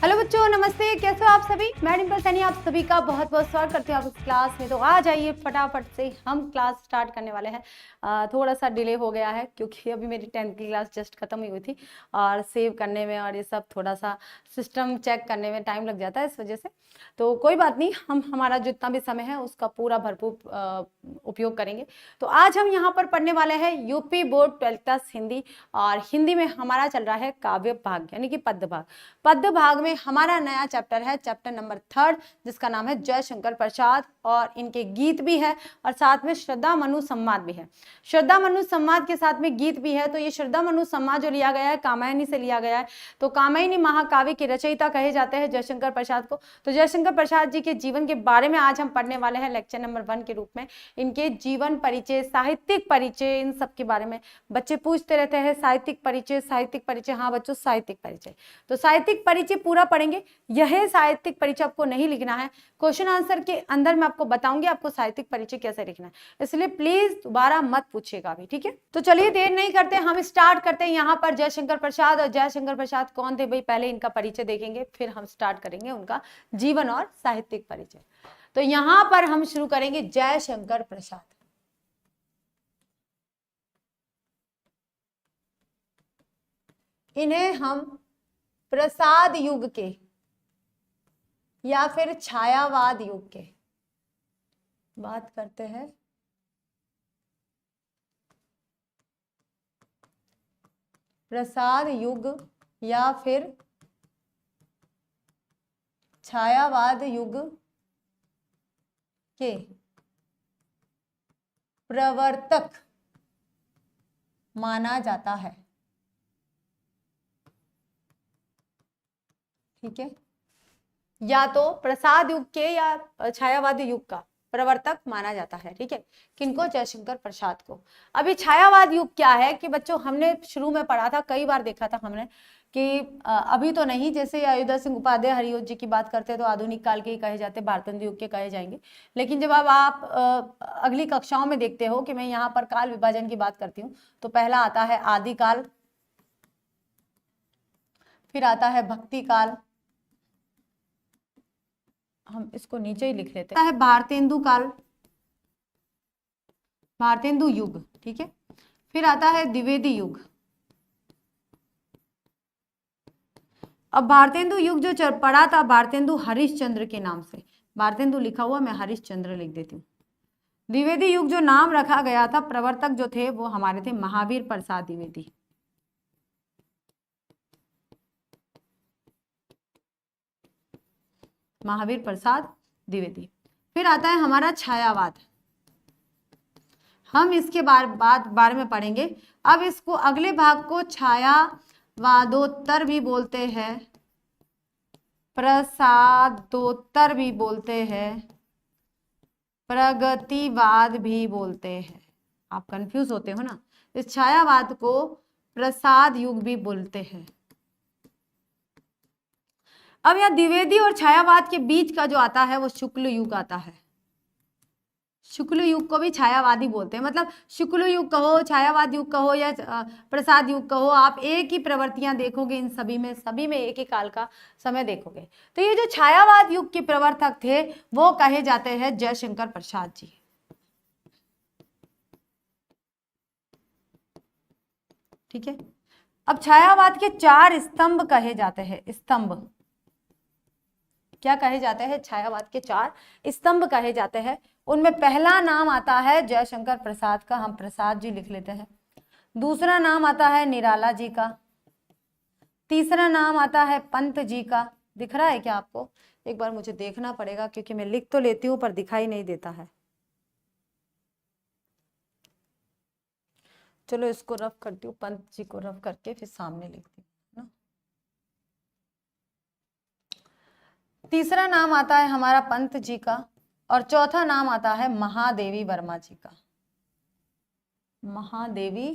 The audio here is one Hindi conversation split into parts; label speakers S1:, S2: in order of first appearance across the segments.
S1: हेलो बच्चों, नमस्ते। कैसे हो आप सभी? मैं डिम्पल सैनी आप सभी का बहुत बहुत स्वागत करती हूँ आप इस क्लास में। तो आ जाइए फटाफट से, हम क्लास स्टार्ट करने वाले हैं। थोड़ा सा डिले हो गया है क्योंकि अभी मेरी 10th की क्लास जस्ट खत्म हुई थी और सेव करने में और ये सब थोड़ा सा सिस्टम चेक करने में टाइम लग जाता है, इस वजह से। तो कोई बात नहीं, हम हमारा जितना भी समय है उसका पूरा भरपूर उपयोग करेंगे। तो आज हम यहाँ पर पढ़ने वाले हैं UP board 12th class Hindi, और हिंदी में हमारा चल रहा है काव्य भाग यानी कि पद्य भाग। पद्य भाग में हमारा नया चैप्टर है, चैप्टर नंबर 3, जिसका नाम है जयशंकर प्रसाद, और इनके गीत भी है और साथ में श्रद्धा मनु संवाद भी है। श्रद्धा मनु संवाद के साथ में गीत भी है। तो ये श्रद्धा मनु संवाद जो लिया गया है कामायनी से लिया गया है। तो कामायनी महाकाव्य के रचयिता कहे जाते हैं जयशंकर प्रसाद को। तो जयशंकर प्रसाद जी के जीवन के बारे में आज हम पढ़ने वाले हैं लेक्चर नंबर 1 के रूप में। इनके जीवन परिचय, साहित्यिक परिचय, इन सब के बारे में बच्चे पूछते रहते हैं। साहित्यिक परिचय, साहित्यिक परिचय, हाँ बच्चों साहित्यिक परिचय। तो साहित्यिक परिचय पूरा पढ़ेंगे। यह साहित्यिक परिचय आपको नहीं लिखना है, क्वेश्चन आंसर के अंदर मैं आपको बताऊंगी आपको साहित्यिक परिचय कैसे लिखना है, इसलिए प्लीज दोबारा मत पूछिएगा अभी, ठीक है। तो चलिए देर नहीं करते, हम स्टार्ट करते हैं यहाँ पर जयशंकर प्रसाद। और जयशंकर प्रसाद कौन थे भाई, पहले इनका परिचय देखेंगे, फिर हम स्टार्ट करेंगे उनका जीवन और साहित्यिक परिचय। तो यहाँ पर हम शुरू करेंगे जयशंकर प्रसाद। इन्हें हम प्रसाद युग के या फिर छायावाद युग के बात करते हैं। प्रसाद युग या फिर छायावाद युग के प्रवर्तक माना जाता है, ठीक है। या तो प्रसाद युग के या छायावाद युग का प्रवर्तक माना जाता है, ठीक है। किनको? जयशंकर प्रसाद को। अभी छायावाद युग क्या है कि बच्चों हमने शुरू में पढ़ा था, कई बार देखा था हमने कि अभी तो नहीं, जैसे अयोध्या सिंह उपाध्याय हरियोध जी की बात करते हैं तो आधुनिक काल के ही कहे जाते, भारतेंदु युग के कहे जाएंगे। लेकिन जब अब आप अगली कक्षाओं में देखते हो कि मैं यहाँ पर काल विभाजन की बात करती हूँ, तो पहला आता है आदिकाल, फिर आता है भक्ति काल, हम इसको नीचे ही लिख लेते हैं, भारतेंदु काल, भारतेंदु युग, ठीक है। फिर आता है द्विवेदी युग। अब भारतेंदु युग जो पड़ा था भारतेंदु हरिश्चंद्र के नाम से, भारतेंदु लिखा हुआ मैं हरिश्चंद्र लिख देती हूँ। द्विवेदी युग जो नाम रखा गया था, प्रवर्तक जो थे वो हमारे थे महावीर प्रसाद द्विवेदी। महावीर प्रसाद द्विवेदी। फिर आता है हमारा छायावाद, हम इसके बारे में पढ़ेंगे। अब इसको अगले भाग को छायावादोत्तर भी बोलते हैं, प्रसादोत्तर भी बोलते हैं, प्रगतिवाद भी बोलते हैं। आप कंफ्यूज होते हो ना, इस छायावाद को प्रसाद युग भी बोलते हैं। अब यह द्विवेदी और छायावाद के बीच का जो आता है वो शुक्ल युग आता है। शुक्ल युग को भी छायावादी बोलते हैं, मतलब शुक्ल युग कहो, छायावाद युग कहो या प्रसाद युग कहो, आप एक ही प्रवृत्तियां देखोगे इन सभी में एक ही काल का समय देखोगे। तो ये जो छायावाद युग के प्रवर्तक थे वो कहे जाते हैं जयशंकर प्रसाद जी, ठीक है। अब छायावाद के 4 स्तंभ कहे जाते हैं, स्तंभ क्या कहे जाते हैं? छायावाद के 4 स्तंभ कहे जाते हैं। उनमें पहला नाम आता है जयशंकर प्रसाद का, हम प्रसाद जी लिख लेते हैं। दूसरा नाम आता है निराला जी का। तीसरा नाम आता है पंत जी का। दिख रहा है क्या आपको? एक बार मुझे देखना पड़ेगा क्योंकि मैं लिख तो लेती हूँ पर दिखाई नहीं देता है। चलो इसको रफ करती हूँ, पंत जी को रफ करके फिर सामने लिखती हूँ। तीसरा नाम आता है हमारा पंत जी का, और चौथा नाम आता है महादेवी वर्मा जी का। महादेवी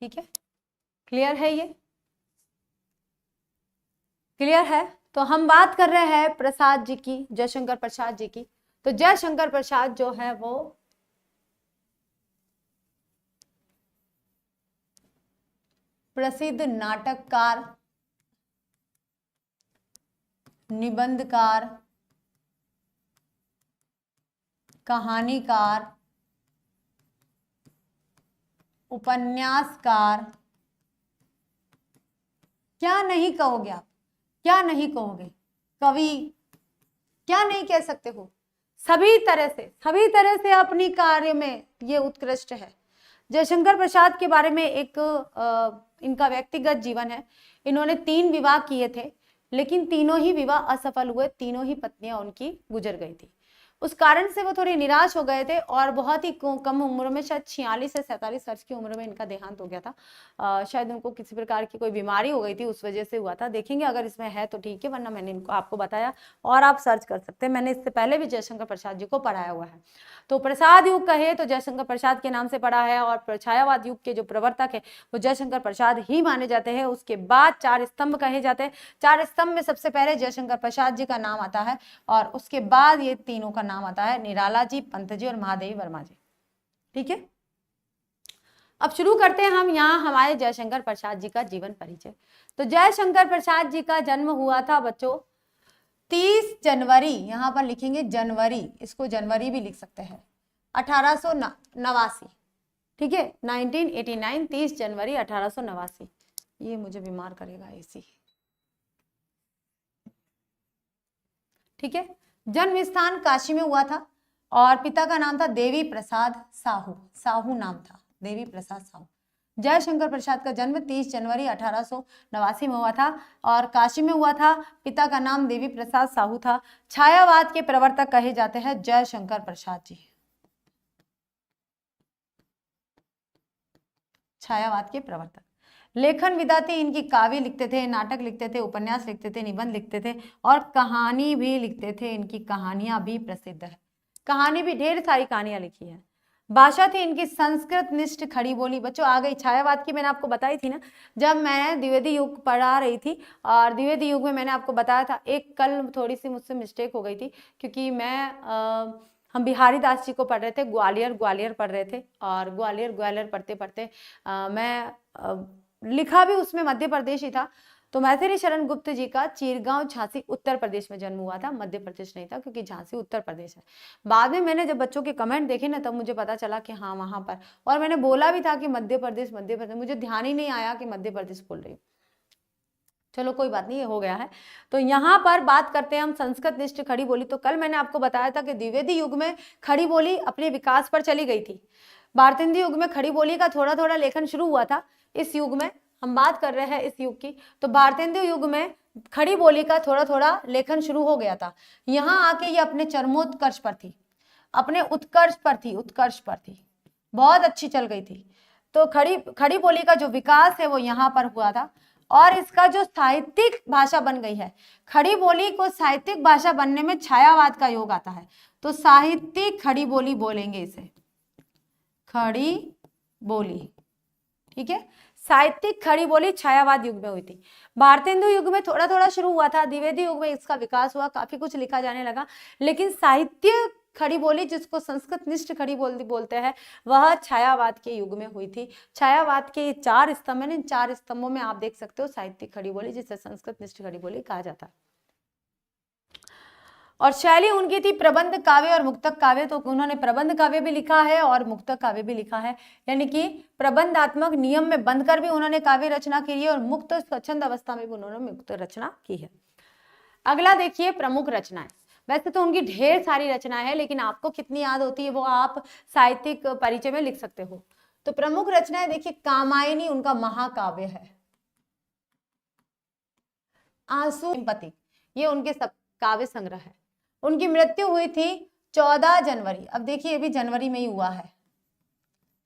S1: ठीक है, क्लियर है? ये क्लियर है? तो हम बात कर रहे हैं प्रसाद जी की, जयशंकर प्रसाद जी की। तो जयशंकर प्रसाद जो है वो प्रसिद्ध नाटककार, निबंधकार, कहानीकार, उपन्यासकार, क्या नहीं कहोगे आप, क्या नहीं कहोगे, कवि, क्या नहीं कह सकते हो, सभी तरह से अपनी कार्य में ये उत्कृष्ट है। जयशंकर प्रसाद के बारे में एक इनका व्यक्तिगत जीवन है। इन्होंने 3 विवाह किए थे, लेकिन तीनों ही विवाह असफल हुए, तीनों ही पत्नियां उनकी गुजर गई थी। उस कारण से वो थोड़े निराश हो गए थे और बहुत ही कम उम्र में, शायद 46 से 47 वर्ष की उम्र में इनका देहांत हो गया था। शायद उनको किसी प्रकार की कोई बीमारी हो गई थी, उस वजह से हुआ था। देखेंगे अगर इसमें है तो ठीक है, वरना मैंने इनको आपको बताया और आप सर्च कर सकते हैं। मैंने इससे पहले भी जयशंकर प्रसाद जी को पढ़ाया हुआ है। तो प्रसाद युग कहे तो जयशंकर प्रसाद के नाम से पढ़ा है, और छायावाद युग के जो प्रवर्तक है वो जयशंकर प्रसाद ही माने जाते हैं। उसके बाद 4 स्तंभ कहे जाते हैं। 4 स्तंभ में सबसे पहले जयशंकर प्रसाद जी का नाम आता है, और उसके बाद ये तीनों का नाम आता है, निराला जी, पंत जी और महादेवी वर्मा जी। ठीक है, अब शुरू करते हैं हम यहाँ हमारे जयशंकर प्रसाद जी का जीवन परिचय। तो जयशंकर प्रसाद जी का जन्म हुआ था बच्चों 30 जनवरी, यहाँ पर लिखेंगे जनवरी, इसको जनवरी भी लिख सकते हैं, 1889। ठीक है, 1989, 30 जनवरी 1889। ये मुझे बीमार करेगा एसी। ठीक है, जन्म स्थान काशी में हुआ था, और पिता का नाम था देवी प्रसाद साहू, साहू नाम था, देवी प्रसाद साहू। जयशंकर प्रसाद का जन्म 30 जनवरी 1889 में हुआ था, और काशी में हुआ था। पिता का नाम देवी प्रसाद साहू था। छायावाद के प्रवर्तक कहे जाते हैं जयशंकर प्रसाद जी, छायावाद के प्रवर्तक। लेखन विधा थी इनकी, काव्य लिखते थे, नाटक लिखते थे, उपन्यास लिखते थे, निबंध लिखते थे, और कहानी भी लिखते थे। इनकी कहानियां भी प्रसिद्ध है, कहानी भी ढेर सारी कहानियां लिखी है। भाषा थी इनकी संस्कृत निष्ठ खड़ी बोली। बच्चों आ गई छायावाद की, मैंने आपको बताई थी ना जब मैं द्विवेदी युग पढ़ा रही थी, और द्विवेदी युग में मैंने आपको बताया था, एक कल थोड़ी सी मुझसे मिस्टेक हो गई थी, क्योंकि हम बिहारी दास जी को पढ़ रहे थे, ग्वालियर पढ़ रहे थे, और ग्वालियर पढ़ते पढ़ते मैं लिखा भी उसमें मध्य प्रदेश ही था। तो मैथिली शरण गुप्त जी का चीरगांव झांसी उत्तर प्रदेश में जन्म हुआ था, मध्य प्रदेश नहीं था, क्योंकि झांसी उत्तर प्रदेश है। बाद में मैंने जब बच्चों के कमेंट देखे ना, तब मुझे पता चला कि हाँ वहां पर, और मैंने बोला भी था कि मध्य प्रदेश, मुझे ध्यान ही नहीं आया कि मध्य प्रदेश बोल रही हूँ। चलो कोई बात नहीं, ये हो गया है। तो यहाँ पर बात करते हैं हम संस्कृत निष्ठ खड़ी बोली। तो कल मैंने आपको बताया था कि द्विवेदी युग में खड़ी बोली अपने विकास पर चली गई थी। भारतेंदु युग में खड़ी बोली का थोड़ा थोड़ा लेखन शुरू हुआ था। इस युग में हम बात कर रहे हैं इस युग की, तो भारतेंदु युग में खड़ी बोली का थोड़ा थोड़ा लेखन शुरू हो गया था। यहाँ आके ये अपने चरमोत्कर्ष पर थी, अपने उत्कर्ष पर थी, बहुत अच्छी चल गई थी। तो खड़ी बोली का जो विकास है वो यहाँ पर हुआ था, और इसका जो साहित्यिक भाषा बन गई है, खड़ी बोली को साहित्यिक भाषा बनने में छायावाद का योग आता है। तो साहित्यिक खड़ी बोली बोलेंगे इसे, खड़ी बोली। ठीक है, साहित्यिक खड़ी बोली छायावाद युग में हुई थी। भारतेंदु युग में थोड़ा थोड़ा शुरू हुआ था, द्विवेदी युग में इसका विकास हुआ, काफी कुछ लिखा जाने लगा। लेकिन साहित्य खड़ी बोली, जिसको संस्कृत निष्ठ खड़ी बोली बोलते हैं, वह छायावाद के युग में हुई थी। छायावाद के 4 स्तंभ है, इन 4 स्तंभों में आप देख सकते हो साहित्यिक खड़ी बोली, जिसे संस्कृत निष्ठ खड़ी बोली कहा जाता है। और शैली उनकी थी प्रबंध काव्य और मुक्तक काव्य। तो उन्होंने प्रबंध काव्य भी लिखा है और मुक्तक काव्य भी लिखा है, यानी कि प्रबंधात्मक नियम में बंधकर भी उन्होंने काव्य रचना की है, और मुक्त स्वच्छंद अवस्था में भी उन्होंने मुक्त रचना की है। अगला देखिए प्रमुख रचनाएं। वैसे तो उनकी ढेर सारी रचनाएं हैं, लेकिन आपको कितनी याद होती है वो आप साहित्यिक परिचय में लिख सकते हो। तो प्रमुख रचनाएं देखिए, कामायनी उनका महाकाव्य है, आंसू सिंपति, ये उनके सब काव्य संग्रह है। उनकी मृत्यु हुई थी 14 जनवरी, अब देखिए ये भी जनवरी में ही हुआ है,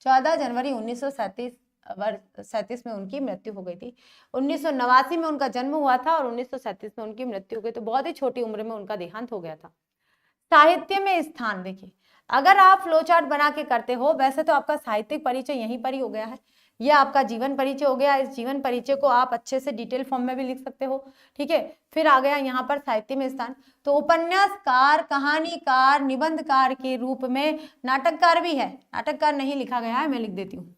S1: 14 जनवरी 1937 में उनकी मृत्यु हो गई थी। 1989 में उनका जन्म हुआ था, और 1937 में उनकी मृत्यु हो गई। तो बहुत ही छोटी उम्र में उनका देहांत हो गया था। साहित्य में स्थान देखिए, अगर आप फ्लो चार्ट बना के करते हो, वैसे तो आपका साहित्यिक परिचय यहीं पर ही हो गया है, ये आपका जीवन परिचय हो गया। इस जीवन परिचय को आप अच्छे से डिटेल फॉर्म में भी लिख सकते हो, ठीक है। फिर आ गया यहाँ पर साहित्य में स्थान, तो उपन्यासकार, कहानीकार, निबंधकार के रूप में नाटककार भी है। नाटककार नहीं लिखा गया है, मैं लिख देती हूँ।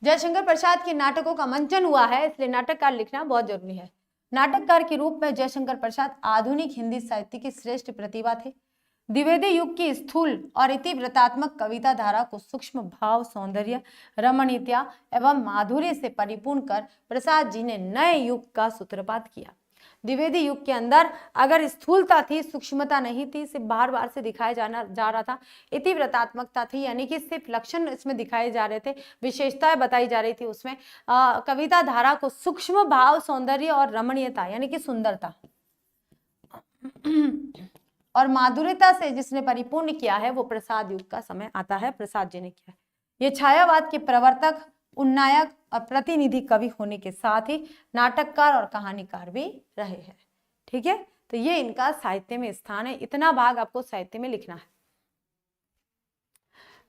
S1: जयशंकर प्रसाद के नाटकों का मंचन हुआ है, इसलिए नाटककार लिखना बहुत जरूरी है। नाटककार के रूप में जयशंकर प्रसाद आधुनिक हिंदी साहित्य की श्रेष्ठ प्रतिभा थे। द्विवेदी युग की स्थूल और इतिवृत्तात्मक कविता धारा को सूक्ष्म भाव, सौंदर्य, रमणीयता एवं माधुर्य से परिपूर्ण कर प्रसाद जी ने नए युग का सूत्रपात किया। द्विवेदी युग के अंदर अगर स्थूलता थी, सूक्ष्मता नहीं थी, सिर्फ बार बार से दिखाया जा रहा था, इतिवृत्तात्मकता थी, यानी कि सिर्फ लक्षण इसमें दिखाए जा रहे थे, विशेषताएं बताई जा रही थी उसमें। कविता धारा को सूक्ष्म भाव, सौंदर्य और रमणीयता यानी कि सुंदरता और माधुर्यता से जिसने परिपूर्ण किया है, वो प्रसाद युग का समय आता है, प्रसाद जी ने किया है। ये छायावाद के प्रवर्तक, उन्नायक और प्रतिनिधि कवि होने के साथ ही नाटककार और कहानीकार भी रहे हैं, ठीक है। तो ये इनका साहित्य में स्थान है, इतना भाग आपको साहित्य में लिखना है।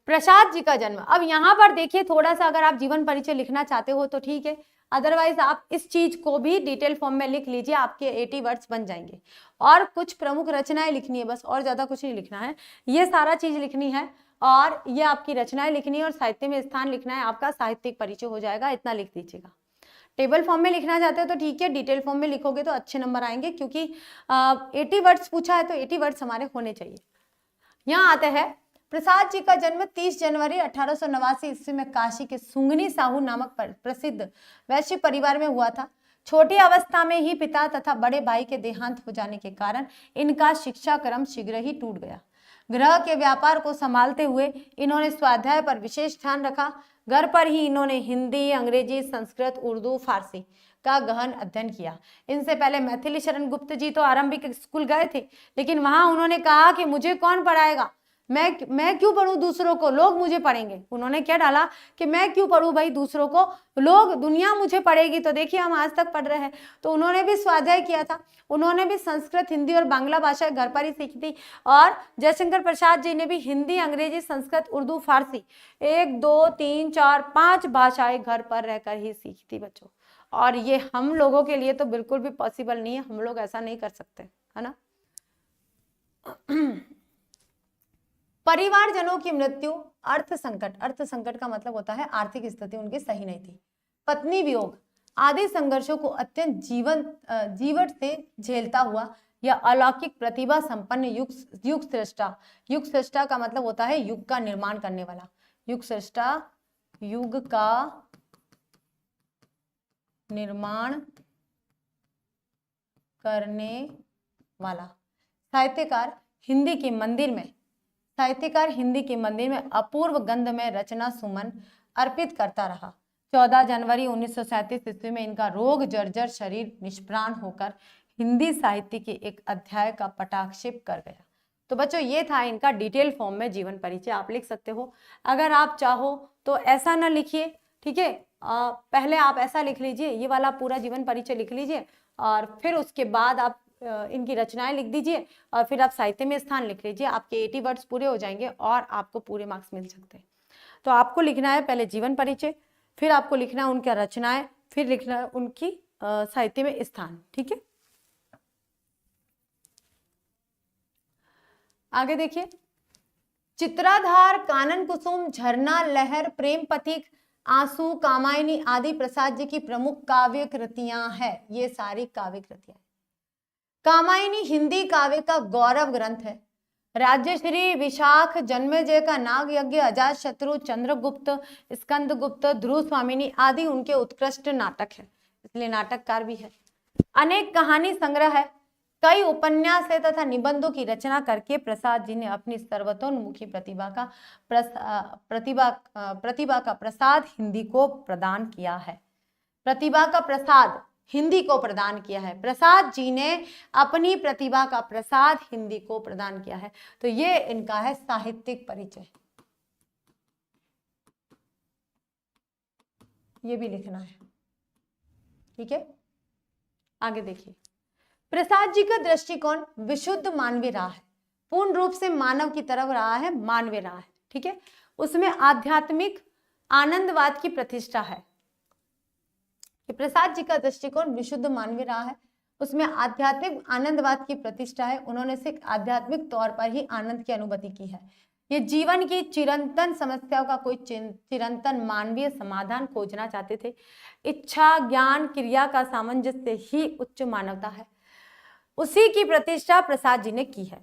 S1: प्रसाद जी का जन्म, अब यहाँ पर देखिए थोड़ा सा, अगर आप जीवन परिचय लिखना चाहते हो तो ठीक है, अदरवाइज आप इस चीज को भी डिटेल फॉर्म में लिख लीजिए, आपके 80 वर्ड्स बन जाएंगे। और कुछ प्रमुख रचनाएं लिखनी है बस, और ज्यादा कुछ नहीं लिखना है, ये सारा चीज लिखनी है और ये आपकी रचनाएं लिखनी है और साहित्य में स्थान लिखना है, आपका साहित्यिक परिचय हो जाएगा। इतना लिख दीजिएगा। टेबल फॉर्म में लिखना चाहते हो तो ठीक है, डिटेल फॉर्म में लिखोगे तो अच्छे नंबर आएंगे, क्योंकि 80 वर्ड्स पूछा है तो 80 वर्ड्स हमारे होने चाहिए। यहाँ आते हैं, प्रसाद जी का जन्म 30 जनवरी 1889 ईस्वी में काशी के सुंगनी साहू नामक प्रसिद्ध वैश्य परिवार में हुआ था। छोटी अवस्था में ही पिता तथा बड़े भाई के देहांत हो जाने के कारण इनका शिक्षा क्रम शीघ्र ही टूट गया। गृह के व्यापार को संभालते हुए इन्होंने स्वाध्याय पर विशेष ध्यान रखा। घर पर ही इन्होंने हिंदी, अंग्रेजी, संस्कृत, उर्दू, फारसी का गहन अध्ययन किया। इनसे पहले मैथिली शरण गुप्त जी तो आरंभिक स्कूल गए थे, लेकिन वहां उन्होंने कहा कि मुझे कौन पढ़ाएगा, मैं क्यों पढ़ूं दूसरों को, लोग मुझे पढ़ेंगे। उन्होंने क्या डाला कि मैं क्यों पढ़ूं भाई दूसरों को, लोग, दुनिया मुझे पढ़ेगी। तो देखिए हम आज तक पढ़ रहे हैं। तो उन्होंने भी स्वाध्याय किया था, उन्होंने भी संस्कृत, हिंदी और बांग्ला भाषा घर पर ही सीखी थी। और जयशंकर प्रसाद जी ने भी हिंदी, अंग्रेजी, संस्कृत, उर्दू, फारसी 1 2 3 4 5 भाषाएं घर पर रहकर ही सीखी थी बच्चों। और ये हम लोगों के लिए तो बिल्कुल भी पॉसिबल नहीं है, हम लोग ऐसा नहीं कर सकते, है ना। परिवारजनों की मृत्यु, अर्थ संकट, अर्थ संकट का मतलब होता है आर्थिक स्थिति उनकी सही नहीं थी, पत्नी वियोग आदि संघर्षों को अत्यंत जीवट से झेलता हुआ यह अलौकिक प्रतिभा संपन्न युग श्रेष्ठा, युग श्रेष्ठा का मतलब होता है युग का निर्माण करने वाला, युग श्रेष्ठा युग का निर्माण करने वाला साहित्यकार हिंदी के मंदिर में अपूर्व गंध में रचना सुमन अर्पित करता रहा। 14 जनवरी 1937 ईस्वी में इनका रोग जर्जर शरीर निष्प्राण होकर हिंदी साहित्य के एक अध्याय का पटाक्षेप कर गया। तो बच्चों ये था इनका डिटेल फॉर्म में जीवन परिचय, आप लिख सकते हो। अगर आप चाहो तो ऐसा ना लिखिए, ठीक है, पहले आप ऐसा लिख लीजिए, ये वाला पूरा जीवन परिचय लिख लीजिए और फिर उसके बाद आप इनकी रचनाएं लिख दीजिए और फिर आप साहित्य में स्थान लिख लीजिए। आपके 80 वर्ड्स पूरे हो जाएंगे और आपको पूरे मार्क्स मिल सकते हैं। तो आपको लिखना है पहले जीवन परिचय, फिर आपको लिखना है उनकी रचनाएं, फिर लिखना है उनकी साहित्य में स्थान, ठीक है। आगे देखिए, चित्राधार, कानन कुसुम, झरना, लहर, प्रेम पथिक, आंसू, कामायनी आदि प्रसाद जी की प्रमुख काव्य कृतियां हैं। ये सारी काव्य कृतियां। कामायनी हिंदी काव्य का गौरव ग्रंथ है। राज्यश्री, विशाख, जन्मेजय का नाग यज्ञ, अजात शत्रु, चंद्रगुप्त, स्कंदगुप्त, ध्रुव स्वामिनी आदि उनके उत्कृष्ट नाटक है, इसलिए नाटककार भी है। अनेक कहानी संग्रह है, कई उपन्यास है तथा निबंधों की रचना करके प्रसाद जी ने अपनी सर्वतोन्मुखी प्रतिभा का प्रसाद हिंदी को प्रदान किया है। प्रतिभा का प्रसाद हिंदी को प्रदान किया है। प्रसाद जी ने अपनी प्रतिभा का प्रसाद हिंदी को प्रदान किया है। तो ये इनका है साहित्यिक परिचय, ये भी लिखना है, ठीक है। आगे देखिए, प्रसाद जी का दृष्टिकोण विशुद्ध मानवीय रहा है, पूर्ण रूप से मानव की तरफ रहा है, मानवीय रहा है, ठीक है। उसमें आध्यात्मिक आनंदवाद की प्रतिष्ठा है। कि प्रसाद जी का दृष्टिकोण विशुद्ध मानवीय रहा है, उसमें आध्यात्मिक आनंदवाद की प्रतिष्ठा है। उन्होंने सिर्फ आध्यात्मिक तौर पर ही आनंद की अनुभूति की है। ये जीवन की चिरंतन समस्याओं का कोई चिरंतन मानवीय समाधान खोजना चाहते थे। इच्छा ज्ञान क्रिया का सामंजस्य ही उच्च मानवता है, उसी की प्रतिष्ठा प्रसाद जी ने की है।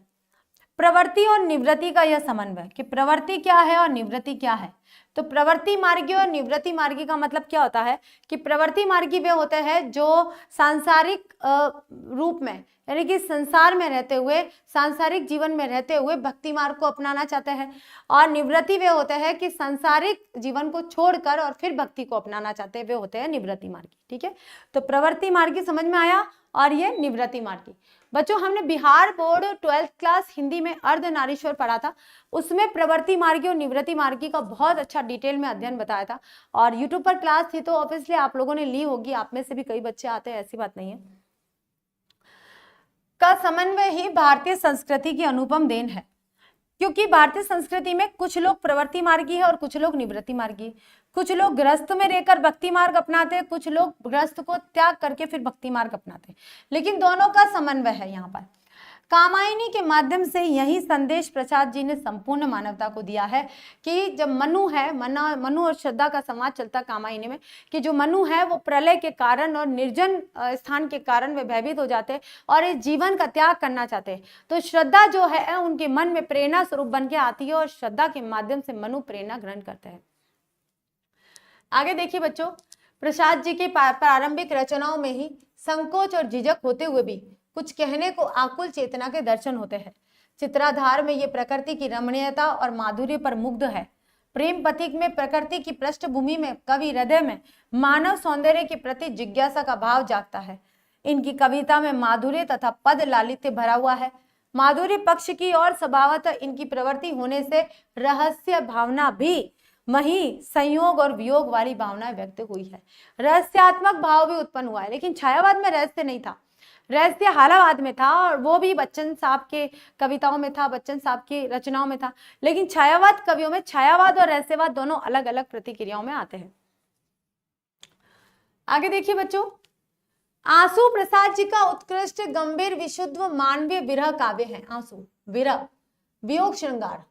S1: प्रवृत्ति और निवृत्ति का यह समन्वय, कि प्रवृत्ति क्या है और निवृत्ति क्या है। तो प्रवृत्ति मार्गी और निवृत्ति मार्गी का मतलब क्या होता है कि प्रवृत्ति मार्गी वे होते हैं जो सांसारिक रूप में, यानी कि संसार में रहते हुए, सांसारिक जीवन में रहते हुए भक्ति मार्ग को अपनाना चाहते हैं, और निवृत्ति वे होते हैं कि सांसारिक जीवन को छोड़कर और फिर भक्ति को अपनाना चाहते हैं, वे होते हैं निवृत्ति मार्गी। ठीक है, तो प्रवृत्ति मार्गी समझ में आया और ये निवृत्ति मार्गी। बच्चों हमने Bihar board 12th class Hindi में अर्धनारीश्वर पढ़ा था, उसमें प्रवृत्ति मार्गी और निवृत्ति मार्गी का बहुत अच्छा डिटेल में अध्ययन बताया था, और यूट्यूब पर क्लास थी तो ऑब्वियसली आप लोगों ने ली होगी, आप में से भी कई बच्चे आते हैं, ऐसी बात नहीं है। का समन्वय ही भारतीय संस्कृति की अनुपम देन है, क्योंकि भारतीय संस्कृति में कुछ लोग प्रवृत्ति मार्गी है और कुछ लोग निवृत्ति मार्गी। कुछ लोग गृहस्थ में रहकर भक्ति मार्ग अपनाते हैं, कुछ लोग गृहस्थ को त्याग करके फिर भक्ति मार्ग अपनाते हैं, लेकिन दोनों का समन्वय है। यहाँ पर कामायनी के माध्यम से यही संदेश प्रसाद जी ने संपूर्ण मानवता को दिया है कि जब मनु है, मनु और श्रद्धा का संवाद चलता कामायनी में, कि जो मनु है वो प्रलय के कारण और निर्जन स्थान के कारण वे भयभीत हो जाते हैं और इस जीवन का त्याग करना चाहते हैं। तो श्रद्धा जो है उनके मन में प्रेरणा स्वरूप बन के आती है और श्रद्धा के माध्यम से मनु प्रेरणा ग्रहण करते हैं। आगे देखिए बच्चों, प्रसाद जी की प्रारंभिक रचनाओं में ही संकोच और झिझक होते हुए भी कुछ कहने को आकुल चेतना के दर्शन होते हैं। चित्राधार में ये प्रकृति की रमणीयता और माधुर्य पर मुग्ध है। प्रेम पथिक में प्रकृति की पृष्ठभूमि में कवि हृदय में मानव सौंदर्य के प्रति जिज्ञासा का भाव जागता है। इनकी कविता में माधुर्य तथा पद लालित्य भरा हुआ है। माधुर्य पक्ष की और स्वभावतः इनकी प्रवृत्ति होने से रहस्य भावना भी वही संयोग और वियोग वाली भावना व्यक्त हुई है। रहस्यात्मक भाव भी उत्पन्न हुआ है, लेकिन छायावाद में रहस्य नहीं था, रहस्य हालावाद में था, और वो भी बच्चन साहब के कविताओं में था, बच्चन साहब की रचनाओं में था। लेकिन छायावाद कवियों में छायावाद और रहस्यवाद दोनों अलग अलग प्रतिक्रियाओं में आते हैं। आगे देखिए बच्चों, आंसू प्रसाद जी का उत्कृष्ट गंभीर विशुद्ध मानवीय विरह काव्य है। आंसू विरह वियोग श्रृंगार,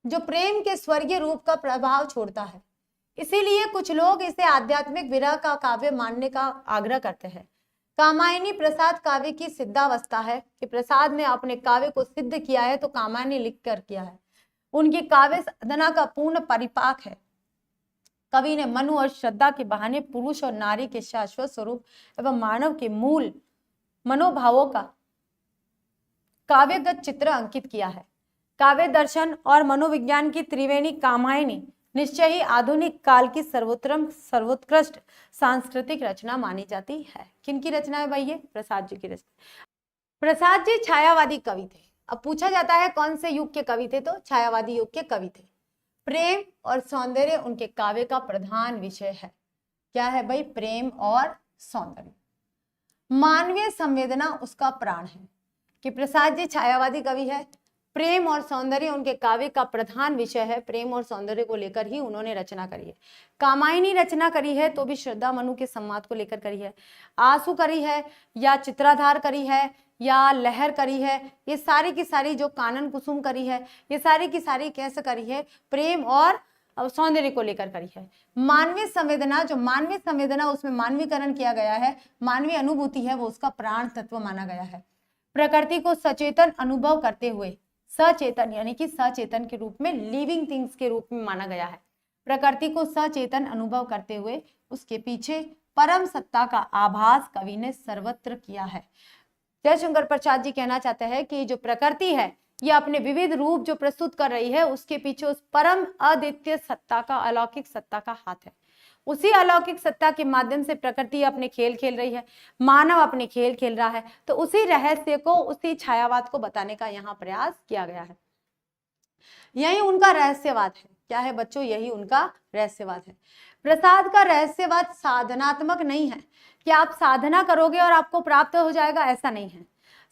S1: जो प्रेम के स्वर्गीय रूप का प्रभाव छोड़ता है। इसीलिए कुछ लोग इसे आध्यात्मिक विरह का काव्य मानने का आग्रह करते हैं। कामायनी प्रसाद काव्य की सिद्धावस्था है कि प्रसाद ने अपने काव्य को सिद्ध किया है तो कामायनी लिख कर किया है। उनकी काव्य साधना का पूर्ण परिपाक है। कवि ने मनु और श्रद्धा के बहाने पुरुष और नारी के शाश्वत स्वरूप एवं मानव के मूल मनोभावों का काव्यगत चित्र अंकित किया है। काव्य दर्शन और मनोविज्ञान की त्रिवेणी कामायनी निश्चय ही आधुनिक काल की सर्वोत्कृष्ट सांस्कृतिक रचना मानी जाती है। किनकी रचना है भाई? ये प्रसाद जी की रचना। प्रसाद जी छायावादी कवि थे। अब पूछा जाता है कौन से युग के कवि थे, तो छायावादी युग के कवि थे। प्रेम और सौंदर्य उनके काव्य का प्रधान विषय है। क्या है भाई? प्रेम और सौंदर्य। मानवीय संवेदना उसका प्राण है। कि प्रसाद जी छायावादी कवि है, प्रेम और सौंदर्य उनके काव्य का प्रधान विषय है। प्रेम और सौंदर्य को लेकर ही उन्होंने रचना करी है। कामायनी रचना करी है तो भी श्रद्धा मनु के संवाद को लेकर करी है। आंसू करी है या चित्राधार करी है या लहर करी है, ये सारी की सारी जो कानन कुसुम करी है, ये सारी की सारी कैसे करी है? प्रेम और सौंदर्य को लेकर करी है। मानवीय संवेदना, जो मानवीय संवेदना उसमें मानवीकरण किया गया है, मानवीय अनुभूति है, वो उसका प्राण तत्व माना गया है। प्रकृति को सचेतन अनुभव करते हुए, सचेतन यानी कि सचेतन के रूप में, लिविंग थिंग्स के रूप में माना गया है। प्रकृति को सचेतन अनुभव करते हुए उसके पीछे परम सत्ता का आभास कवि ने सर्वत्र किया है। जयशंकर प्रसाद जी कहना चाहते हैं कि जो प्रकृति है ये अपने विविध रूप जो प्रस्तुत कर रही है, उसके पीछे उस परम अद्वितीय सत्ता का, अलौकिक सत्ता का हाथ है। उसी अलौकिक सत्ता के माध्यम से प्रकृति अपने खेल खेल रही है, मानव अपने खेल खेल रहा है। तो उसी रहस्य को, उसी छायावाद को बताने का यहाँ प्रयास किया गया है। यही उनका रहस्यवाद है। क्या है बच्चों? यही उनका रहस्यवाद है। प्रसाद का रहस्यवाद साधनात्मक नहीं है कि आप साधना करोगे और आपको प्राप्त हो जाएगा, ऐसा नहीं है।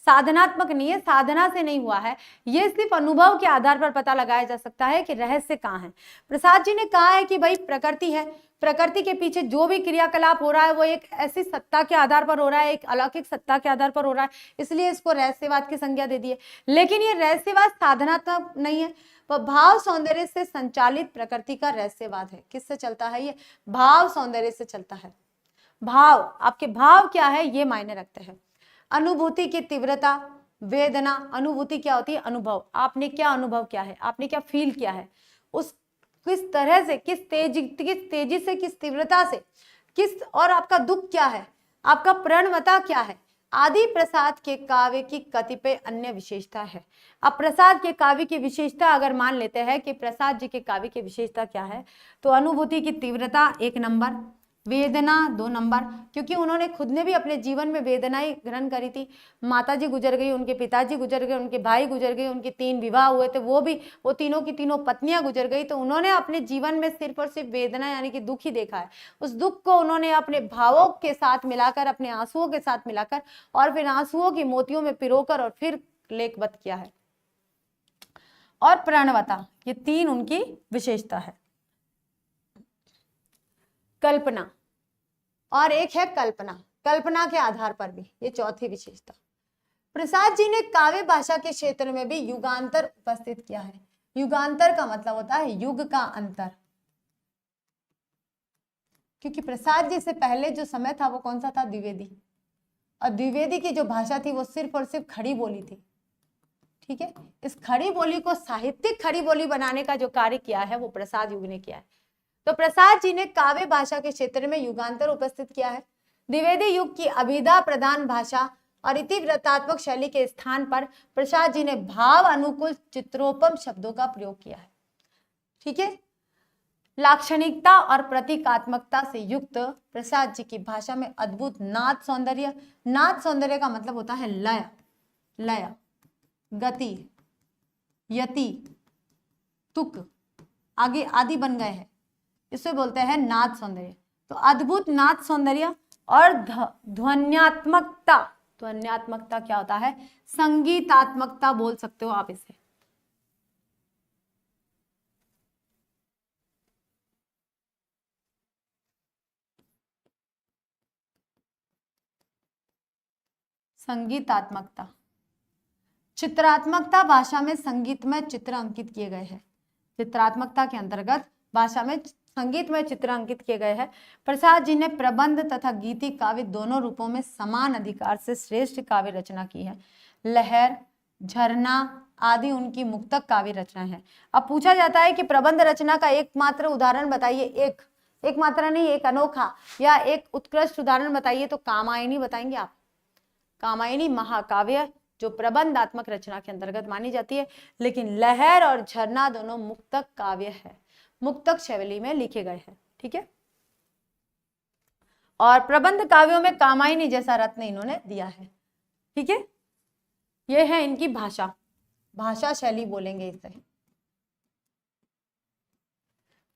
S1: साधनात्मक नहीं है, साधना से नहीं हुआ है, ये सिर्फ अनुभव के आधार पर पता लगाया जा सकता है कि रहस्य कहाँ है। प्रसाद जी ने कहा है कि भाई प्रकृति है, प्रकृति के पीछे जो भी क्रियाकलाप हो रहा है वो एक ऐसी सत्ता के आधार पर हो रहा है, एक अलौकिक सत्ता के आधार पर हो रहा है, इसलिए इसको रहस्यवाद की संज्ञा दे दी है। लेकिन ये रहस्यवाद साधनात्मक नहीं है, वह भाव सौंदर्य से संचालित प्रकृति का रहस्यवाद है। किससे चलता है ये? भाव सौंदर्य से चलता है। भाव, आपके भाव क्या है ये मायने रखते हैं। अनुभूति की तीव्रता, वेदना, अनुभूति क्या होती है? अनुभव, आपने क्या अनुभव किया है, आपने क्या फील किया है, उस किस तरह से, किस तेजी से, किस तीव्रता से, किस, और आपका दुख क्या है, आपका प्रणवता क्या है, आदि प्रसाद के काव्य की कतिपय अन्य विशेषता है। अब प्रसाद के काव्य की विशेषता अगर मान लेते हैं कि प्रसाद जी के काव्य की विशेषता क्या है, तो अनुभूति की तीव्रता 1 नंबर, वेदना 2 नंबर, क्योंकि उन्होंने खुद ने भी अपने जीवन में वेदनाएं ग्रहण करी थी। माताजी गुजर गई, उनके पिताजी गुजर गए, उनके भाई गुजर गए, उनके 3 विवाह हुए थे, वो तीनों की तीनों पत्नियां गुजर गई, तो उन्होंने अपने जीवन में सिर्फ और सिर्फ वेदना यानी कि दुख ही देखा है। उस दुख को उन्होंने अपने भावों के साथ मिलाकर, अपने आंसुओं के साथ मिलाकर, और फिर आंसुओं की मोतियों में पिरोकर और फिर लेखबद्ध किया है। और प्रणवता, ये 3 उनकी विशेषता है। कल्पना, और एक है कल्पना, कल्पना के आधार पर भी, ये चौथी विशेषता। प्रसाद जी ने काव्य भाषा के क्षेत्र में भी युगांतर उपस्थित किया है। युगांतर का मतलब होता है युग का अंतर, क्योंकि प्रसाद जी से पहले जो समय था वो कौन सा था? द्विवेदी। और द्विवेदी की जो भाषा थी वो सिर्फ और सिर्फ खड़ी बोली थी। ठीक है, इस खड़ी बोली को साहित्यिक खड़ी बोली बनाने का जो कार्य किया है वो प्रसाद युग ने किया है। तो प्रसाद जी ने काव्य भाषा के क्षेत्र में युगांतर उपस्थित किया है। द्विवेदी युग की अभिधा प्रधान भाषा और इतिवृत्तात्मक शैली के स्थान पर प्रसाद जी ने भाव अनुकूल चित्रोपम शब्दों का प्रयोग किया है। ठीक है, लाक्षणिकता और प्रतीकात्मकता से युक्त प्रसाद जी की भाषा में अद्भुत नाद सौंदर्य, नाद सौंदर्य का मतलब होता है लय, लय, गति, यति, तुक, आगे आदि बन गए हैं, इसे बोलते हैं नाद सौंदर्य। तो अद्भुत नाद सौंदर्य और ध्वन्यात्मकता, ध्वन्यात्मकता क्या होता है? संगीतात्मकता बोल सकते हो आप इसे। संगीतात्मकता, चित्रात्मकता, भाषा में संगीतमय चित्र अंकित किए गए हैं। चित्रात्मकता के अंतर्गत भाषा में संगीतमय चित्र अंकित किए गए हैं। प्रसाद जी ने प्रबंध तथा गीति काव्य दोनों रूपों में समान अधिकार से श्रेष्ठ काव्य रचना की है। लहर, झरना आदि उनकी मुक्तक काव्य रचना है। अब पूछा जाता है कि प्रबंध रचना का एकमात्र उदाहरण बताइए, एक मात्र नहीं, एक अनोखा या एक उत्कृष्ट उदाहरण बताइए, तो कामायनी बताएंगे आप। कामायनी महाकाव्य जो प्रबंधात्मक रचना के अंतर्गत मानी जाती है, लेकिन लहर और झरना दोनों मुक्तक काव्य है, मुक्तक शैली में लिखे गए हैं। ठीक है, और प्रबंध काव्यों में कामायनी जैसा रत्न इन्होंने दिया है। ठीक है, ये है इनकी भाषा, भाषा शैली बोलेंगे इसे।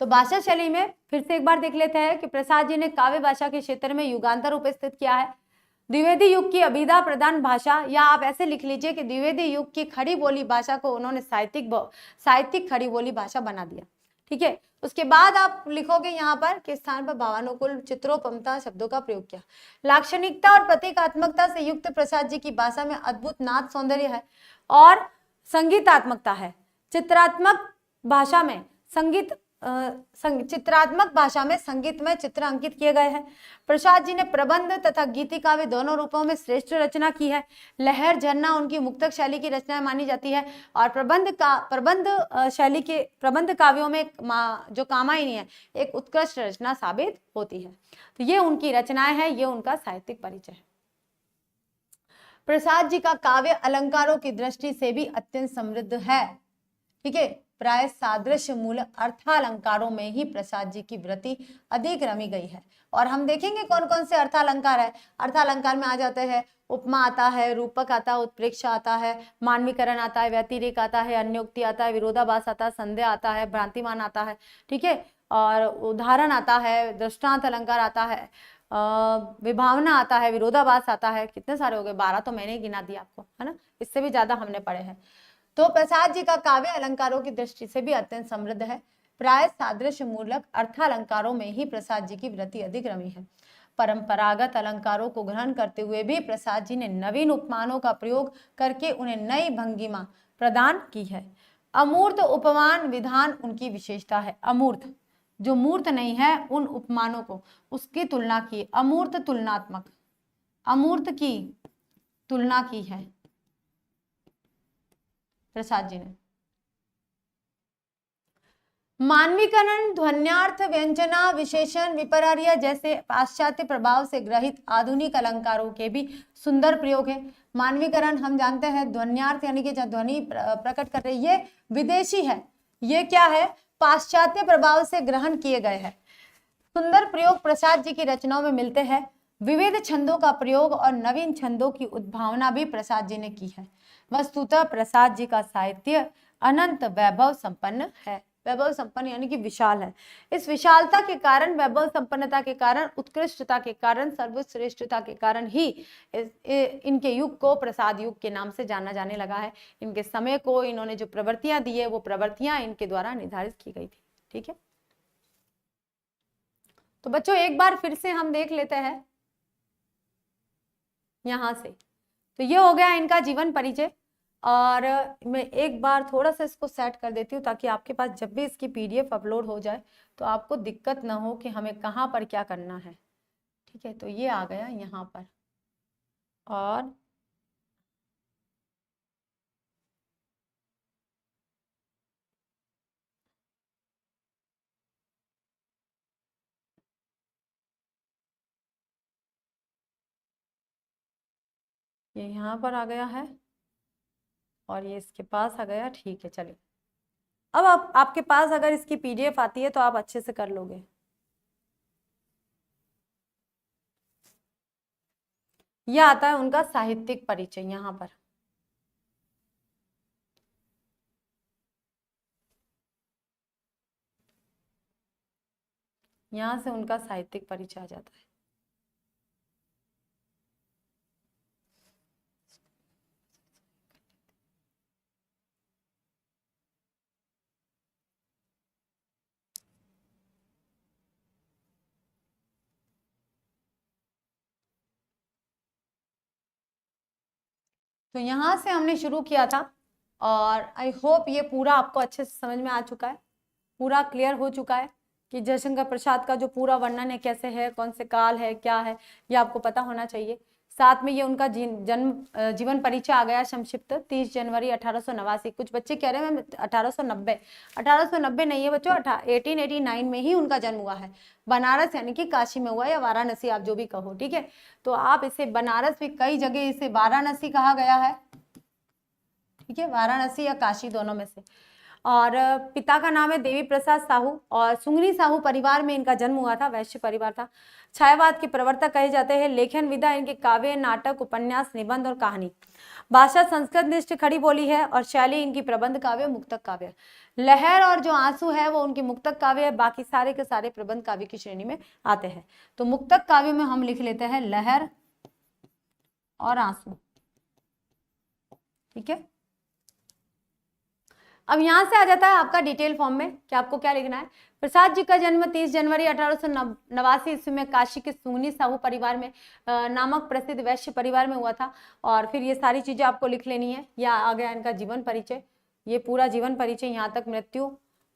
S1: तो भाषा शैली में फिर से एक बार देख लेते हैं कि प्रसाद जी ने काव्य भाषा के क्षेत्र में युगांतर उपस्थित किया है। द्विवेदी युग की अभिधा प्रधान भाषा, या आप ऐसे लिख लीजिए कि द्विवेदी युग की खड़ी बोली भाषा को उन्होंने साहित्यिक खड़ी बोली भाषा बना दिया। ठीक है, उसके बाद आप लिखोगे यहाँ पर किस स्थान पर भावानुकूल चित्रोपमता शब्दों का प्रयोग किया। लाक्षणिकता और प्रतीकात्मकता से युक्त प्रसाद जी की भाषा में अद्भुत नाद सौंदर्य है और संगीतात्मकता है। चित्रात्मक भाषा में चित्रात्मक भाषा में संगीतमय चित्र अंकित किए गए हैं। प्रसाद जी ने प्रबंध तथा गीति काव्य दोनों रूपों में श्रेष्ठ रचना की है। लहर, झरना उनकी मुक्तक शैली की रचना मानी जाती है और प्रबंध काव्यों में जो कामायनी है एक उत्कृष्ट रचना साबित होती है। तो ये उनकी रचनाएं हैं, ये उनका साहित्यिक परिचय है। प्रसाद जी का काव्य अलंकारों की दृष्टि से भी अत्यंत समृद्ध है। ठीक है, प्राय सादृश्य मूल अर्थालंकारों में ही प्रसाद जी की वृत्ति अधिक रमी गई है। और हम देखेंगे कौन कौन से अर्थालंकार है। अर्थालंकार में आ जाते हैं उपमा आता है, रूपक आता है, उत्प्रेक्षा आता है, मानवीकरण आता है, व्यतिरेक आता है, अन्योक्ति आता है, विरोधाभास आता है, संदेह आता है, भ्रांतिमान आता है। ठीक है, और उदाहरण आता है, दृष्टांत अलंकार आता है, विभावना आता है, विरोधाभास आता है, कितने सारे हो गए, 12 तो मैंने गिना दिया आपको, है ना, इससे भी ज्यादा हमने पढ़े हैं। तो प्रसाद जी का काव्य अलंकारों की दृष्टि से भी अत्यंत समृद्ध है। प्राय सादृश्य मूलक अर्थालंकारों में ही प्रसाद जी की वृत्ति अधिक रमी है। परंपरागत अलंकारों को ग्रहण करते हुए भी प्रसाद जी ने नवीन उपमानों का प्रयोग करके उन्हें नई भंगिमा प्रदान की है। अमूर्त उपमान विधान उनकी विशेषता है। अमूर्त, जो मूर्त नहीं है, उन उपमानों को उसकी तुलना की, अमूर्त तुलनात्मक, अमूर्त की तुलना की है प्रसाद जी ने। मानवीकरण, ध्वन्यार्थ, व्यंजना, विशेषण, विपर्य जैसे पाश्चात्य प्रभाव से ग्रहित आधुनिक अलंकारों के भी सुंदर प्रयोग है। मानवीकरण हम जानते हैं, ध्वन्यार्थ यानी कि ध्वनि प्रकट कर रही, ये विदेशी है, ये क्या है, पाश्चात्य प्रभाव से ग्रहण किए गए हैं। सुंदर प्रयोग प्रसाद जी की रचनाओं में मिलते हैं। विविध छंदों का प्रयोग और नवीन छंदों की उद्भावना भी प्रसाद जी ने की है। वस्तुतः प्रसाद जी का साहित्य अनंत वैभव संपन्न है। वैभव संपन्न यानी कि विशाल है। इस विशालता के कारण, वैभव संपन्नता के कारण, उत्कृष्टता के कारण, सर्वश्रेष्ठता के कारण ही इनके युग को प्रसाद युग के नाम से जाना जाने लगा है। इनके समय को इन्होंने जो प्रवृत्तियां दी है, वो प्रवृत्तियां इनके द्वारा निर्धारित की गई थी। ठीक है, तो बच्चों एक बार फिर से हम देख लेते हैं यहां से। तो ये हो गया इनका जीवन परिचय, और मैं एक बार थोड़ा सा इसको सेट कर देती हूँ ताकि आपके पास जब भी इसकी PDF अपलोड हो जाए तो आपको दिक्कत ना हो कि हमें कहाँ पर क्या करना है। ठीक है, तो ये आ गया यहाँ पर, और ये यहाँ पर आ गया है, और ये इसके पास आ गया। ठीक है, चलिए अब आपके पास अगर इसकी PDF आती है तो आप अच्छे से कर लोगे। यह आता है उनका साहित्यिक परिचय, यहाँ पर यहाँ से उनका साहित्यिक परिचय आ जाता है। तो यहाँ से हमने शुरू किया था, और आई होप ये पूरा आपको अच्छे से समझ में आ चुका है, पूरा क्लियर हो चुका है कि जयशंकर प्रसाद का जो पूरा वर्णन है, कैसे है, कौन से काल है, क्या है, ये आपको पता होना चाहिए। साथ में ये उनका जन्म जीवन परिचय आ गया संक्षिप्त, 30 जनवरी 1889। कुछ बच्चे कह रहे हैं मैम 1890, 1890 नहीं है बच्चों, 1889 में ही उनका जन्म हुआ है। बनारस यानी कि काशी में हुआ, या वाराणसी, आप जो भी कहो। ठीक है, तो आप इसे बनारस भी, कई जगह इसे वाराणसी कहा गया है। ठीक है, वाराणसी या काशी दोनों में से। और पिता का नाम है देवी प्रसाद साहू, और सुंगनी साहू परिवार में इनका जन्म हुआ था, वैश्य परिवार था। छायावाद के प्रवर्तक कहे जाते हैं। लेखन विधा इनके काव्य, नाटक, उपन्यास, निबंध और कहानी। भाषा संस्कृत निष्ठ खड़ी बोली है, और शैली इनकी प्रबंध काव्य, मुक्तक काव्य। लहर और जो आंसू है वो उनकी मुक्तक काव्य है, बाकी सारे के सारे प्रबंध काव्य की श्रेणी में आते हैं। तो मुक्तक काव्य में हम लिख लेते हैं लहर और आंसू। ठीक है, अब यहां से आ जाता है आपका डिटेल फॉर्म में कि आपको क्या लिखना है। प्रसाद जी का जन्म 30 जनवरी 1889 ईस्वी में काशी के सुंगनी साहू परिवार में नामक प्रसिद्ध वैश्य परिवार में हुआ था। और फिर ये सारी चीजें आपको लिख लेनी है। यह आ गया इनका जीवन परिचय, ये पूरा जीवन परिचय, यहाँ तक मृत्यु,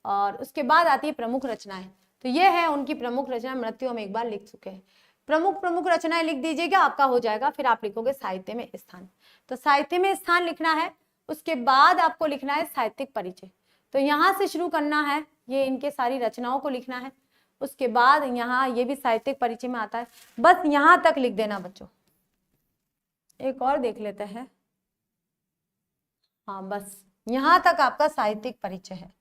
S1: और उसके बाद आती है प्रमुख रचनाएं। तो ये है उनकी प्रमुख रचना, मृत्यु हम एक बार लिख चुके हैं। प्रमुख रचनाएं लिख दीजिएगा, आपका हो जाएगा। फिर आप लिखोगे साहित्य में स्थान, तो साहित्य में स्थान लिखना है। उसके बाद आपको लिखना है साहित्यिक परिचय, तो यहाँ से शुरू करना है, ये इनके सारी रचनाओं को लिखना है। उसके बाद यहाँ ये भी साहित्यिक परिचय में आता है, बस यहाँ तक लिख देना बच्चों। एक और देख लेते हैं, हाँ बस यहाँ तक आपका साहित्यिक परिचय है।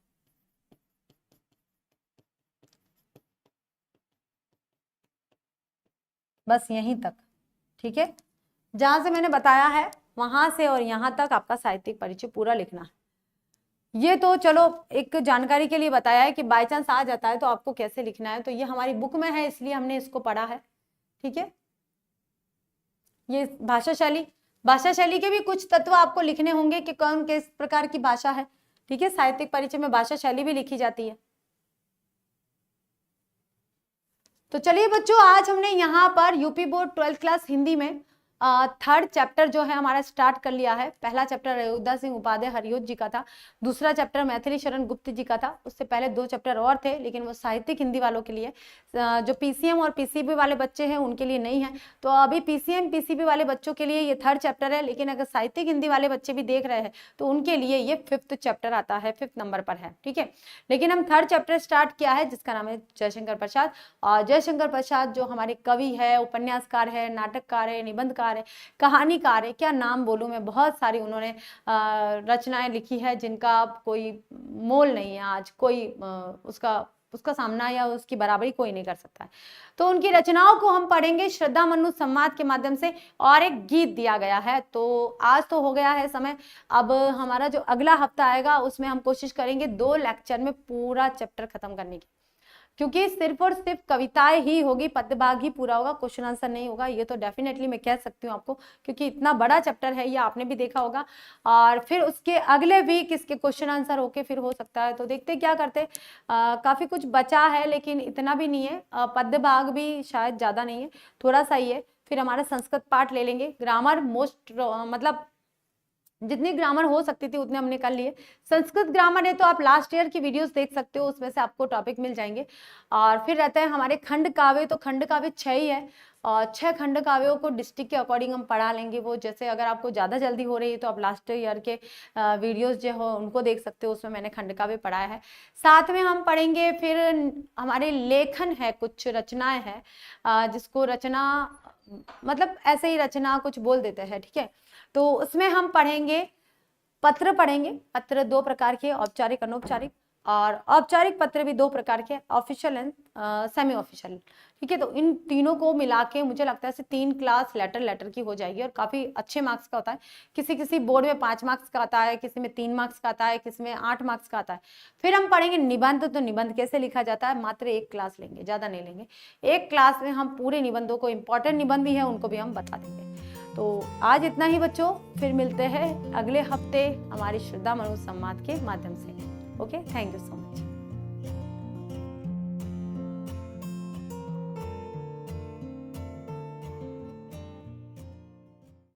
S1: बस यहीं तक। ठीक है, जहां से मैंने बताया है वहां से और यहाँ तक आपका साहित्यिक परिचय पूरा लिखना है। ये तो चलो एक जानकारी के लिए बताया है कि बाय चांस आ जाता है तो आपको कैसे लिखना है। तो ये हमारी बुक में है, इसलिए हमने इसको पढ़ा है। ठीक है। ये भाषा शैली के भी कुछ तत्व आपको लिखने होंगे कि कौन किस प्रकार की भाषा है, ठीक है। साहित्यिक परिचय में भाषा शैली भी लिखी जाती है। तो चलिए बच्चों, आज हमने यहाँ पर UP board 12th class Hindi में थर्ड चैप्टर जो है हमारा स्टार्ट कर लिया है। पहला चैप्टर अयोध्या सिंह उपाध्याय हरियोत जी का था, दूसरा चैप्टर मैथिली शरण गुप्त जी का था। उससे पहले 2 चैप्टर और थे, लेकिन वो साहित्यिक हिंदी वालों के लिए, जो पीसीएम और पीसीबी वाले बच्चे हैं उनके लिए नहीं है। तो अभी पीसीएम पीसीबी वाले बच्चों के लिए ये थर्ड चैप्टर है, लेकिन अगर साहित्यिक हिंदी वाले बच्चे भी देख रहे हैं तो उनके लिए ये 5th चैप्टर आता है, 5th नंबर पर है, ठीक है। लेकिन हम थर्ड चैप्टर स्टार्ट किया है जिसका नाम है जयशंकर प्रसाद। और जयशंकर प्रसाद जो हमारे कवि है, उपन्यासकार है, नाटककार है, निबंधकार है, कहानीकार है, क्या नाम बोलूं मैं, बहुत सारी उन्होंने रचनाएं लिखी है जिनका कोई मोल नहीं है। आज कोई उसका सामना या उसकी बराबरी कोई नहीं कर सकता है। तो उनकी रचनाओं को हम पढ़ेंगे श्रद्धा मनु संवाद के माध्यम से, और एक गीत दिया गया है। तो आज तो हो गया है समय, अब हमारा जो अगला हफ्ता आएगा उसमें हम कोशिश करेंगे 2 लेक्चर में पूरा चैप्टर खत्म करने की, क्योंकि सिर्फ और सिर्फ कविताएं ही होगी, पद्यभाग ही पूरा होगा, क्वेश्चन आंसर नहीं होगा। ये तो डेफिनेटली मैं कह सकती हूँ आपको, क्योंकि इतना बड़ा चैप्टर है, ये आपने भी देखा होगा। और फिर उसके अगले वीक इसके क्वेश्चन आंसर होके फिर हो सकता है। तो देखते क्या करते, काफी कुछ बचा है लेकिन इतना भी नहीं है। पद्यभाग भी शायद ज्यादा नहीं है, थोड़ा सा ही है। फिर हमारा संस्कृत पार्ट ले लेंगे, ग्रामर मतलब जितनी ग्रामर हो सकती थी उतने हमने कर लिए। संस्कृत ग्रामर है तो आप लास्ट ईयर की वीडियोस देख सकते हो, उसमें से आपको टॉपिक मिल जाएंगे। और फिर रहते हैं हमारे खंड काव्य, तो खंड काव्य 6 ही है, और 6 खंड काव्यों को डिस्ट्रिक्ट के अकॉर्डिंग हम पढ़ा लेंगे। वो जैसे अगर आपको ज़्यादा जल्दी हो रही है तो आप लास्ट ईयर के वीडियोस जो हो उनको देख सकते हो, उसमें मैंने खंड काव्य पढ़ाया है। साथ में हम पढ़ेंगे फिर हमारे लेखन है, कुछ रचनाएं हैं जिसको रचना मतलब ऐसे ही रचना कुछ बोल देते हैं, ठीक है। तो उसमें हम पढ़ेंगे पत्र, पत्र 2 प्रकार के, औपचारिक अनौपचारिक, और औपचारिक पत्र भी 2 प्रकार के, ऑफिशियल एंड सेमी ऑफिशियल, ठीक है। तो इन तीनों को मिला के मुझे लगता है 3 क्लास लेटर की हो जाएगी, और काफी अच्छे मार्क्स का होता है। किसी बोर्ड में 5 मार्क्स का आता है, किसी में 3 मार्क्स का आता है, किसी में 8 मार्क्स का आता है। फिर हम पढ़ेंगे निबंध, तो निबंध कैसे लिखा जाता है, मात्र 1 क्लास लेंगे, ज्यादा नहीं लेंगे। 1 क्लास में हम पूरे निबंधों को, इंपॉर्टेंट निबंध भी है उनको भी हम बता देंगे। तो आज इतना ही बच्चों, फिर मिलते हैं अगले हफ्ते हमारी श्रद्धा मनु संवाद के माध्यम से। Okay, thank you so much.